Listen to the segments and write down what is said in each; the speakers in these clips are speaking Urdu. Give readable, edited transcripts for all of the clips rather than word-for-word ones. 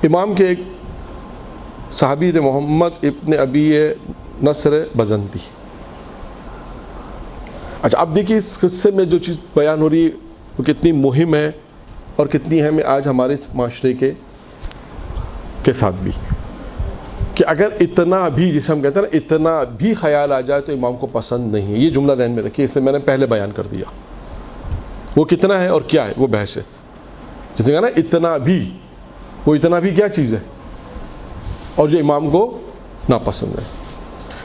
امام کے ایک صحابی تھے محمد ابن ابی نصر بزنتی. اچھا اب دیکھیے اس قصے میں جو چیز بیان ہو رہی ہے وہ کتنی مہم ہے اور کتنی اہم ہے آج ہمارے معاشرے کے ساتھ بھی، کہ اگر اتنا بھی، جسے ہم کہتے ہیں نا اتنا بھی خیال آ جائے تو امام کو پسند نہیں ہے. یہ جملہ ذہن میں رکھیے، اسے میں نے پہلے بیان کر دیا. وہ کتنا ہے اور کیا ہے وہ بحث ہے. جسے کہا نا اتنا بھی، وہ اتنا بھی کیا چیز ہے اور جو امام کو ناپسند ہے.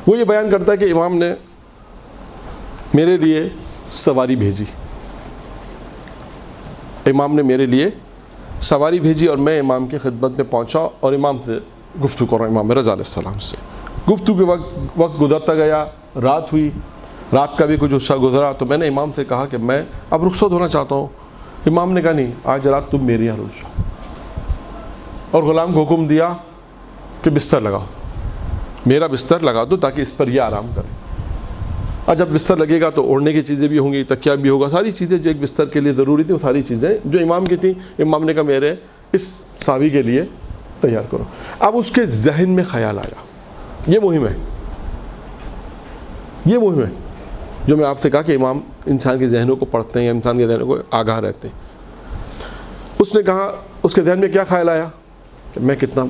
وہ یہ بیان کرتا ہے کہ امام نے میرے لیے سواری بھیجی، امام نے میرے لیے سواری بھیجی اور میں امام کی خدمت میں پہنچا اور امام سے گفتگو کر رہا ہوں، امام رضا علیہ السلام سے. گفتگو کے وقت گزرتا گیا، رات ہوئی، رات کا بھی کچھ حصہ گزرا تو میں نے امام سے کہا کہ میں اب رخصت ہونا چاہتا ہوں. امام نے کہا نہیں، آج رات تم میرے یہاں رک جاؤ، اور غلام کو حکم دیا کہ بستر لگاؤ، میرا بستر لگا دو تاکہ اس پر یہ آرام کرے. اور جب بستر لگے گا تو اوڑھنے کی چیزیں بھی ہوں گی، تکیہ بھی ہوگا، ساری چیزیں جو ایک بستر کے لیے ضروری تھیں وہ ساری چیزیں جو امام کی تھیں امام نے کہا میرے اس صحابی کے لیے تیار کرو. اب اس کے ذہن میں خیال آیا، یہ مہم ہے، یہ مہم ہے جو میں آپ سے کہا کہ امام انسان کے ذہنوں کو پڑھتے ہیں یا انسان کے ذہنوں کو آگاہ رہتے ہیں. اس نے کہا، اس کے ذہن میں کیا خیال آیا کہ میں کتنا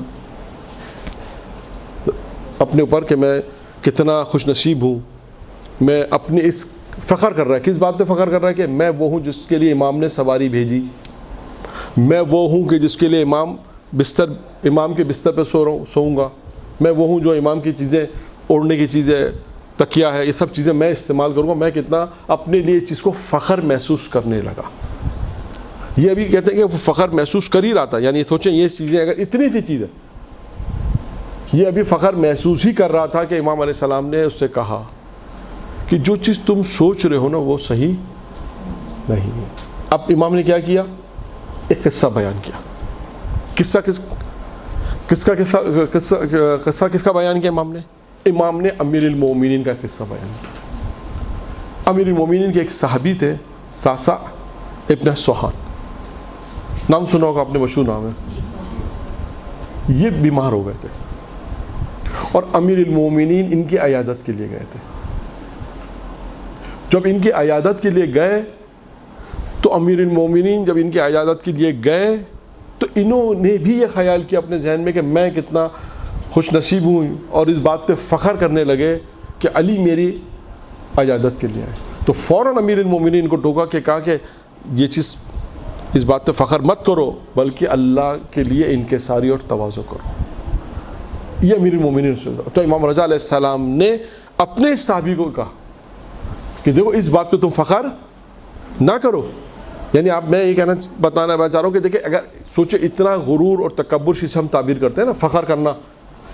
اپنے اوپر، کہ میں کتنا خوش نصیب ہوں. میں اپنی اس فخر کر رہا ہے، کس بات پہ فخر کر رہا ہے کہ میں وہ ہوں جس کے لیے امام نے سواری بھیجی، میں وہ ہوں کہ جس کے لیے امام کے بستر پہ سوؤں گا، میں وہ ہوں جو امام کی چیزیں، اوڑھنے کی چیزیں، تکیہ ہے، یہ سب چیزیں میں استعمال کروں گا. میں کتنا اپنے لیے اس چیز کو فخر محسوس کرنے لگا. یہ ابھی کہتے ہیں کہ وہ فخر محسوس کر ہی رہا تھا، یعنی سوچیں یہ چیزیں اگر اتنی سی چیز ہے، یہ ابھی فخر محسوس ہی کر رہا تھا کہ امام علیہ السلام نے اس سے کہا کہ جو چیز تم سوچ رہے ہو نا وہ صحیح نہیں ہے. اب امام نے کیا کیا، ایک قصہ بیان کیا. قصہ کس کا بیان کیا امام نے امیر المومنین کا قصہ بیان کیا. امیر المومنین کے ایک صحابی تھے ساسا ابن سوحان، نام سنا ہوگا آپ نے، مشہور نام ہے. یہ بیمار ہو گئے تھے اور امیر المومنین ان کی عیادت کے لیے گئے تھے. جب ان کی عیادت کے لیے گئے تو امیر المومنین جب ان کی عیادت کے لیے گئے تو انہوں نے بھی یہ خیال کیا اپنے ذہن میں کہ میں کتنا خوش نصیب ہوں، اور اس بات پہ فخر کرنے لگے کہ علی میری عیادت کے لیے آئے. تو فوراً امیر المومنین کو ٹوکا کہ کہا کہ یہ چیز، اس بات پہ فخر مت کرو بلکہ اللہ کے لیے انکساری اور تواضع کرو. یہ امیر المومنین سے. تو امام رضا علیہ السلام نے اپنے صحابی کو کہا کہ دیکھو اس بات پہ تم فخر نہ کرو. یعنی آپ، میں یہ بتانا چاہ رہا ہوں کہ دیکھیں اگر سوچے اتنا غرور اور تکبر سے ہم تعبیر کرتے ہیں نا، فخر کرنا،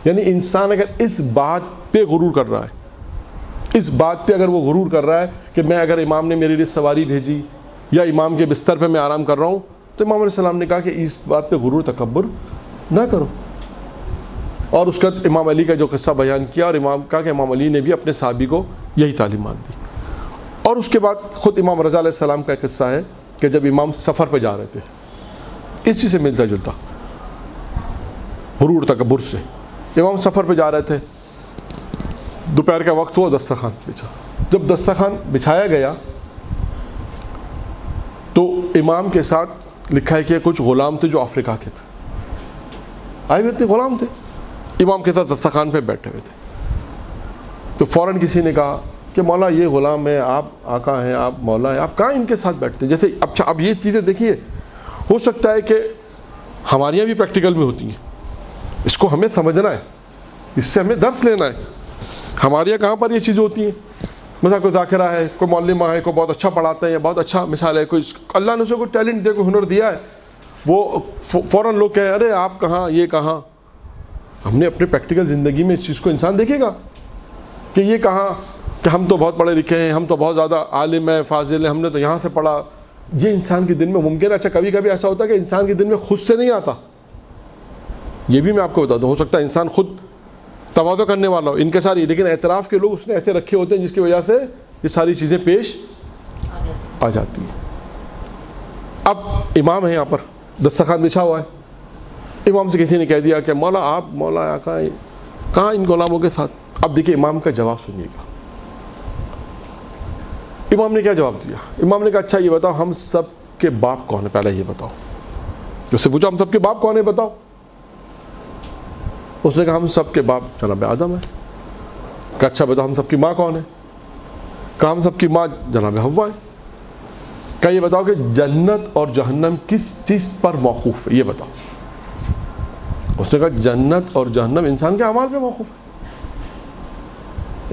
یعنی انسان اگر اس بات پہ غرور کر رہا ہے، اس بات پہ اگر وہ غرور کر رہا ہے کہ میں اگر امام نے میرے لیے سواری بھیجی یا امام کے بستر پہ میں آرام کر رہا ہوں، تو امام علیہ السلام نے کہا کہ اس بات پہ غرور تکبر نہ کرو. اور اس کا امام علی کا جو قصہ بیان کیا، اور امام کہا کہ امام علی نے بھی اپنے صحابی کو یہی تعلیمات دی. اور اس کے بعد خود امام رضا علیہ السلام کا قصہ ہے کہ جب امام سفر پہ جا رہے تھے، اسی سے ملتا جلتا غرور تکبر سے. امام سفر پہ جا رہے تھے، دوپہر کا وقت ہوا، دسترخوان بچھا. جب دسترخوان بچھایا گیا تو امام کے ساتھ لکھا ہے کہ کچھ غلام تھے جو افریقہ کے تھے، آئے ہوئے تھے، غلام تھے، امام کے ساتھ دسترخوان پہ بیٹھے ہوئے تھے. تو فوراً کسی نے کہا کہ مولا یہ غلام ہے، آپ آقا ہیں، آپ مولا ہیں، آپ کہاں ان کے ساتھ بیٹھتے ہیں؟ جیسے اب یہ چیزیں دیکھیے، ہو سکتا ہے کہ ہمارے یہاں بھی پریکٹیکل میں ہوتی ہیں، اس کو ہمیں سمجھنا ہے، اس سے ہمیں درس لینا ہے. ہمارے یہاں کہاں پر یہ چیزیں ہوتی ہیں؟ مثلا کوئی ذاکرہ ہے، کوئی معلمہ ہے، کوئی بہت اچھا پڑھاتا ہے یا بہت اچھا مثال ہے، کوئی اللہ نے اسے کوئی ٹیلنٹ دیا، کوئی ہنر دیا ہے، وہ فوراً لوگ کہیں ارے آپ کہاں، یہ کہاں. ہم نے اپنے پریکٹیکل زندگی میں اس چیز کو انسان دیکھے گا کہ یہ کہاں، کہ ہم تو بہت پڑھے لکھے ہیں، ہم تو بہت زیادہ عالم ہیں، فاضل ہیں، ہم نے تو یہاں سے پڑھا. یہ انسان کے دل میں ممکن ہے. اچھا کبھی کبھی ایسا ہوتا ہے کہ انسان کے دل میں خود سے نہیں آتا، یہ بھی میں آپ کو بتا دوں. ہو سکتا ہے انسان خود تواضع کرنے والا ہو، انکساری، لیکن اعتراف کے لوگ اس نے ایسے رکھے ہوتے ہیں جس کی وجہ سے یہ ساری چیزیں پیش آ جاتی ہیں. اب امام ہے، یہاں پر دسترخوان بچھا ہوا ہے، امام سے کسی نے کہہ دیا کہ مولا آپ مولا آقا کہاں ان غلاموں کے ساتھ؟ اب دیکھیے امام کا جواب سنیے گا. امام نے کیا جواب دیا؟ امام نے کہا اچھا یہ بتاؤ ہم سب کے باپ کون ہے؟ پہلے یہ بتاؤ. اس سے پوچھا ہم سب کے باپ کون ہے بتاؤ. اس نے کہا ہم سب کے باپ جناب آدم ہے. کہا اچھا بتاؤ ہم سب کی ماں کون ہے؟ کہا ہم سب کی ماں جناب حوا ہے. کہا یہ بتاؤ کہ جنت اور جہنم کس چیز پر موقوف ہے؟ یہ بتاؤ. اس نے کہا جنت اور جہنم انسان کے اعمال پہ موقوف ہے.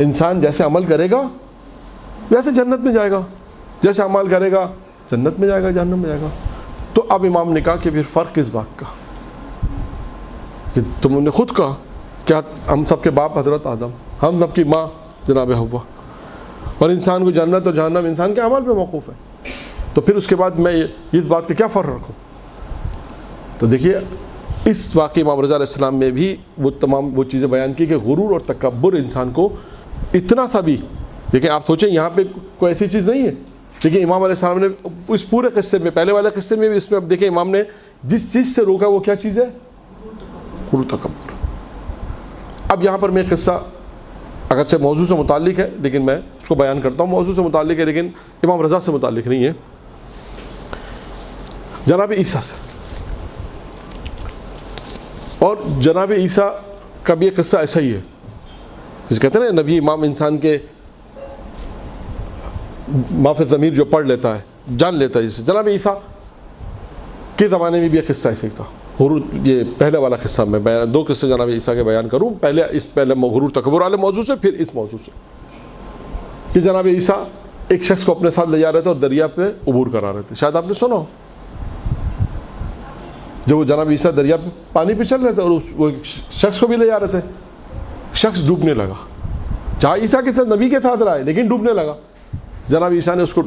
انسان جیسے عمل کرے گا ویسے جنت میں جائے گا، جیسے عمل کرے گا جنت میں جائے گا جہنم میں جائے گا. تو اب امام نے کہا کہ پھر فرق کس بات کا؟ کہ تم نے خود کہا کہ ہم سب کے باپ حضرت آدم، ہم سب کی ماں جناب حوا، اور انسان کو جنت اور جہنم انسان کے اعمال پہ موقوف ہے. تو پھر اس کے بعد میں اس بات کا کیا فرق رکھوں؟ تو دیکھیے اس واقعی امام رضا علیہ السلام میں بھی وہ تمام وہ چیزیں بیان کی کہ غرور اور تکبر انسان کو اتنا سا بھی، دیکھیں آپ سوچیں یہاں پہ کوئی ایسی چیز نہیں ہے. دیکھیں امام علیہ السلام نے اس پورے قصے میں، پہلے والے قصے میں بھی، اس میں اب دیکھیں امام نے جس چیز سے روکا وہ کیا چیز ہے؟ غرور تکبر. اب یہاں پر میں قصہ اگرچہ موضوع سے متعلق ہے لیکن میں اس کو بیان کرتا ہوں. موضوع سے متعلق ہے لیکن امام رضا سے متعلق نہیں ہے. جناب عیسیٰ سے، اور جناب عیسیٰ کا بھی ایک قصہ ایسا ہی ہے جسے کہتے ہیں نا نبی امام انسان کے معاف ضمیر جو پڑھ لیتا ہے جان لیتا ہے. جسے جناب عیسیٰ کے زمانے میں بھی ایک قصہ ایسا ہی تھا. غرور، یہ پہلے والا قصہ میں بیان، دو قصے جناب عیسیٰ کے بیان کروں. پہلے غرور تکبر والے موضوع سے، پھر اس موضوع سے کہ جناب عیسیٰ ایک شخص کو اپنے ساتھ لے جا رہے تھے اور دریا پہ عبور کرا رہے تھے. شاید آپ نے سنا ہو جب وہ جناب عیسیٰ دریا پہ پانی پہ چل رہے تھے اور وہ شخص کو بھی لے جا رہے تھے. شخص ڈوبنے لگا، جہاں عیسیٰ کے ساتھ نبی کے ساتھ رہا ہے لیکن ڈوبنے لگا. جناب عیسیٰ نے اس کو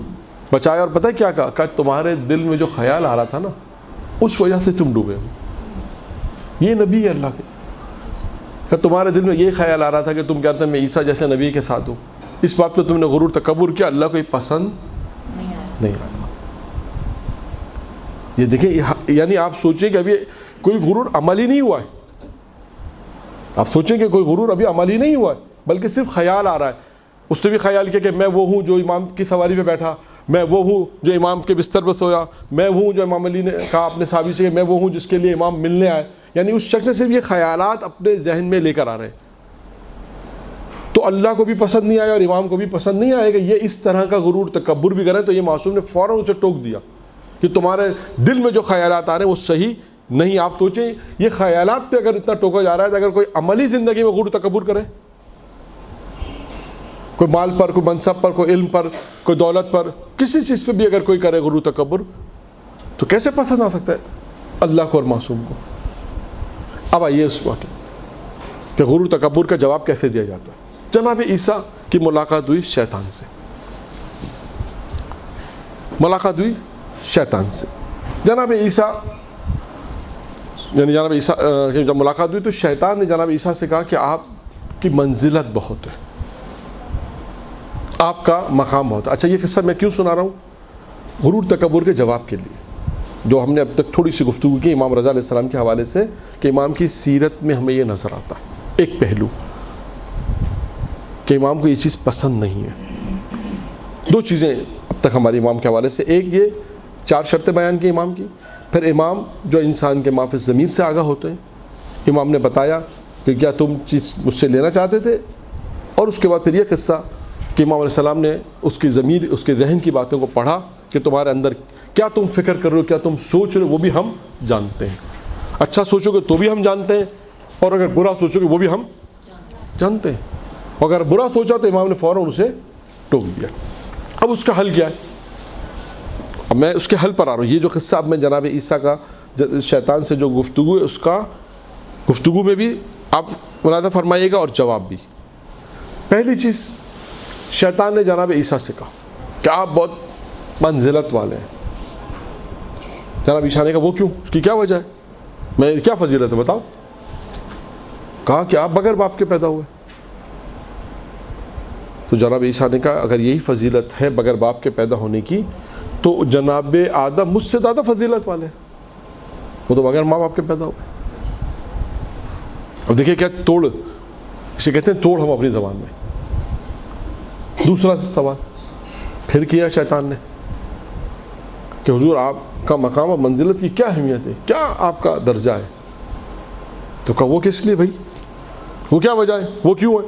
بچایا اور پتہ ہے کیا کہا؟ کہ تمہارے دل میں جو خیال آ رہا تھا نا اس وجہ سے تم ڈوبے ہو. یہ نبی ہے اللہ کے، کہ تمہارے دل میں یہ خیال آ رہا تھا کہ تم کہتے ہیں میں عیسیٰ جیسے نبی کے ساتھ ہوں، اس بات پہ تم نے غرور تکبر کیا، اللہ کو یہ پسند نہیں آیا. یہ دیکھیں یعنی آپ سوچیں کہ ابھی کوئی غرور عمل ہی نہیں ہوا ہے. آپ سوچیں کہ کوئی غرور ابھی عمل ہی نہیں ہوا ہے بلکہ صرف خیال آ رہا ہے. اس نے بھی خیال کیا کہ میں وہ ہوں جو امام کی سواری پہ بیٹھا، میں وہ ہوں جو امام کے بستر پہ سویا، میں ہوں جو امام علی نے کہا اپنے صحابی سے کہ میں وہ ہوں جس کے لیے امام ملنے آئے. یعنی اس شخص سے صرف یہ خیالات اپنے ذہن میں لے کر آ رہے ہیں. تو اللہ کو بھی پسند نہیں آیا اور امام کو بھی پسند نہیں آئے کہ یہ اس طرح کا غرور تکبر بھی کریں. تو یہ معصوم نے فوراً اسے ٹوک دیا کہ تمہارے دل میں جو خیالات آ رہے ہیں وہ صحیح نہیں. آپ سوچیں یہ خیالات پہ اگر اتنا ٹوکا جا رہا ہے تو اگر کوئی عملی زندگی میں غرور تکبر کرے، کوئی مال پر، کوئی منصب پر، کوئی علم پر، کوئی دولت پر، کسی چیز پہ بھی اگر کوئی کرے غرور تکبر تو کیسے پسند آ سکتا ہے اللہ کو اور معصوم کو؟ اب آئیے اس واقعے کہ غرور تکبر کا جواب کیسے دیا جاتا ہے. جناب عیسیٰ کی ملاقات ہوئی شیطان سے. ملاقات ہوئی شیطان سے. جناب عیسیٰ جب ملاقات ہوئی تو شیطان نے جناب عیسیٰ سے کہا کہ آپ کی منزلت بہت ہے، آپ کا مقام بہت ہے. اچھا یہ قصہ میں کیوں سنا رہا ہوں؟ غرور تکبر کے جواب کے لیے جو ہم نے اب تک تھوڑی سی گفتگو کی امام رضا علیہ السلام کے حوالے سے کہ امام کی سیرت میں ہمیں یہ نظر آتا ہے ایک پہلو کہ امام کو یہ چیز پسند نہیں ہے. دو چیزیں اب تک ہماری امام کے حوالے سے، ایک یہ 4 شرطیں بیان کی امام کی، پھر امام جو انسان کے ما فی الضمیر سے آگاہ ہوتے ہیں. امام نے بتایا کہ کیا تم چیز مجھ سے لینا چاہتے تھے، اور اس کے بعد پھر یہ قصہ کہ امام علیہ السلام نے اس کی ضمیر، اس کے ذہن کی باتوں کو پڑھا کہ تمہارے اندر کیا تم فکر کر رہے ہو، کیا تم سوچ رہے ہو، وہ بھی ہم جانتے ہیں. اچھا سوچو گے تو بھی ہم جانتے ہیں، اور اگر برا سوچو گے وہ بھی ہم جانتے ہیں. اگر برا سوچا تو امام نے فوراً اسے ٹوک دیا. اب اس کا حل کیا ہے؟ اب میں اس کے حل پر آ رہا ہوں. یہ جو قصہ اب میں جناب عیسیٰ کا شیطان سے جو گفتگو ہے اس کا گفتگو میں بھی آپ ملاحظہ فرمائیے گا اور جواب بھی. پہلی چیز شیطان نے جناب عیسیٰ سے کہا کہ آپ بہت منزلت والے ہیں. جناب عیسیٰ نے کہا وہ کیوں، اس کی کیا وجہ ہے، میں کیا فضیلت ہے بتاؤ. کہا کہ آپ بغیر باپ کے پیدا ہوئے. تو جناب عیسیٰ نے کہا اگر یہی فضیلت ہے بغیر باپ کے پیدا ہونے کی تو جناب آدم مجھ سے زیادہ فضیلت والے ہیں، وہ تو بغیر ماں باپ کے پیدا ہوئے. اب دیکھیں کیا توڑ، اسے کہتے ہیں توڑ ہم اپنی زبان میں. دوسرا سوال پھر کیا شیطان نے کہ حضور آپ کا مقام اور منزلت کی کیا اہمیت ہے، کیا آپ کا درجہ ہے؟ تو کہا وہ کس لیے بھائی، وہ کیا وجہ ہے، وہ کیوں ہے؟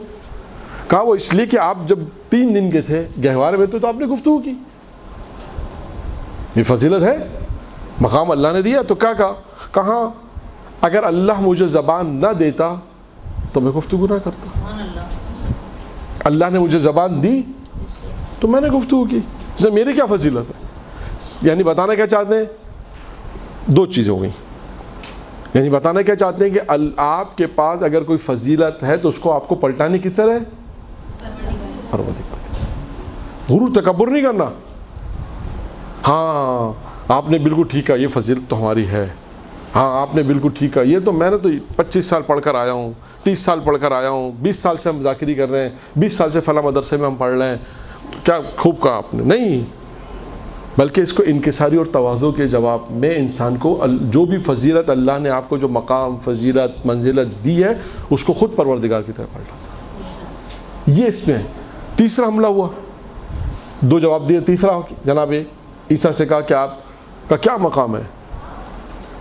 کہا وہ اس لیے کہ آپ جب 3 دن کے تھے گہوارے میں تو آپ نے گفتگو کی، یہ فضیلت ہے، مقام اللہ نے دیا. تو کیا کہا اگر اللہ مجھے زبان نہ دیتا تو میں گفتگو نہ کرتا. اللہ نے مجھے زبان دی تو میں نے گفتگو کی، اس میں میری کیا فضیلت ہے؟ یعنی بتانا کیا چاہتے ہیں؟ 2 چیزیں ہو گئیں. یعنی بتانا کیا چاہتے ہیں کہ آپ کے پاس اگر کوئی فضیلت ہے تو اس کو آپ کو پلٹانے کی طرح غرور تکبر نہیں کرنا. ہاں آپ نے بالکل ٹھیک ہے، یہ فضیلت تو ہماری ہے، ہاں آپ نے بالکل ٹھیک ہے، یہ تو میں نے تو 25 سال پڑھ کر آیا ہوں، 30 سال پڑھ کر آیا ہوں، 20 سال سے ہم ذاکری کر رہے ہیں، 20 سال سے فلاں مدرسے میں ہم پڑھ رہے ہیں، کیا خوب کہا آپ نے. نہیں، بلکہ اس کو انکساری اور تواضع کے جواب میں انسان کو جو بھی فضیلت اللہ نے آپ کو جو مقام، فضیلت، منزلت دی ہے اس کو خود پروردگار کی طرف پلٹاتا. یہ اس میں تیسرا حملہ ہوا. 2 جواب دیے. تیسرا جناب عیسیٰ سے کہا کہ آپ کا کیا مقام ہے؟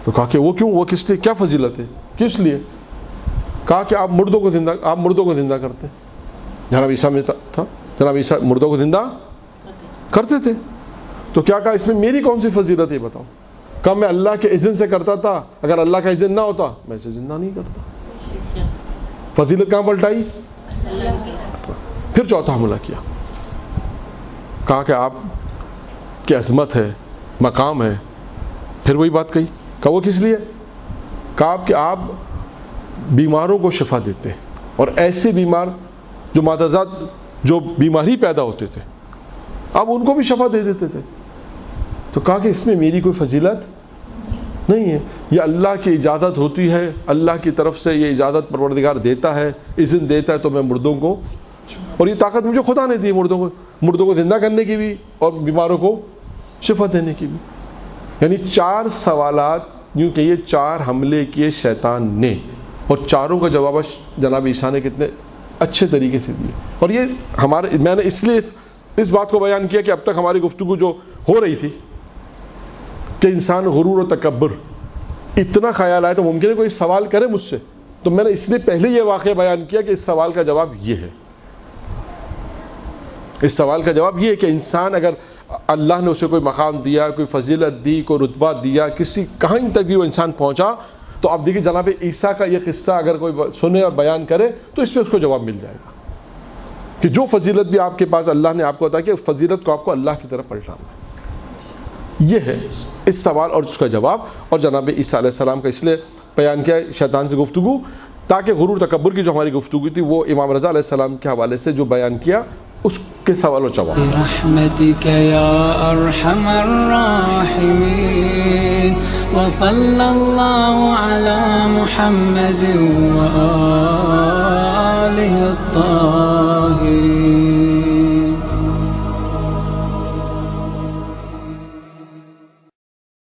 تو کہا کہ وہ کیوں، وہ کس لیے، کیا فضیلت ہے، کس لیے؟ کہا کہ آپ مردوں کو زندہ کرتے ہیں. جناب عیسیٰ میں تھا، جناب عیسیٰ مردوں کو زندہ کرتے تھے. تو کیا کہا اس میں میری کون سی فضیلت ہے بتاؤ؟ کہا میں اللہ کے اذن سے کرتا تھا، اگر اللہ کا اذن نہ ہوتا میں اسے زندہ نہیں کرتا. فضیلت کہاں پلٹائی؟ پھر چوتھا حملہ کیا، کہا کہ آپ کی عظمت ہے، مقام ہے. پھر وہی بات کہی. کہا وہ کس لیے؟ کہا کہ آپ بیماروں کو شفا دیتے ہیں، اور ایسے بیمار جو مادرزاد جو بیماری پیدا ہوتے تھے آپ ان کو بھی شفا دے دیتے تھے. تو کہا کہ اس میں میری کوئی فضیلت نہیں ہے، یہ اللہ کی اجازت ہوتی ہے، اللہ کی طرف سے یہ اجازت پروردگار دیتا ہے، اذن دیتا ہے تو میں مردوں کو، اور یہ طاقت مجھے خدا نے دی مردوں کو زندہ کرنے کی بھی اور بیماروں کو شفا دینے کی بھی. یعنی 4 سوالات یوں کہ یہ 4 حملے کیے شیطان نے، اور چاروں کا جواب جناب عیسیٰ نے کتنے اچھے طریقے سے دیے. اور یہ میں نے اس لیے اس بات کو بیان کیا کہ اب تک ہماری گفتگو جو ہو رہی تھی کہ انسان غرور و تکبر اتنا خیال آئے تو ممکن ہے کوئی سوال کرے مجھ سے، تو میں نے اس لیے پہلے یہ واقعہ بیان کیا کہ اس سوال کا جواب یہ ہے. اس سوال کا جواب یہ ہے کہ انسان اگر اللہ نے اسے کوئی مقام دیا، کوئی فضیلت دی، کوئی رتبہ دیا، کہیں تک بھی وہ انسان پہنچا، تو آپ دیکھیے جناب عیسیٰ کا یہ قصہ اگر کوئی سنے اور بیان کرے تو اس پہ اس کو جواب مل جائے گا کہ جو فضیلت بھی آپ کے پاس اللہ نے آپ کو عطا کی، فضیلت کو آپ کو اللہ کی طرف پلٹانا ہے. یہ ہے اس سوال اور اس کا جواب. اور جناب عیسیٰ علیہ السلام کا اس لیے بیان کیا شیطان سے گفتگو، تاکہ غرور تکبر کی جو ہماری گفتگو تھی وہ امام رضا علیہ السلام کے حوالے سے جو بیان کیا اس کے سوال و جواب. برحمتک یا ارحم الراحمین وصلی اللہ علی محمد و آلہ الطاہرین.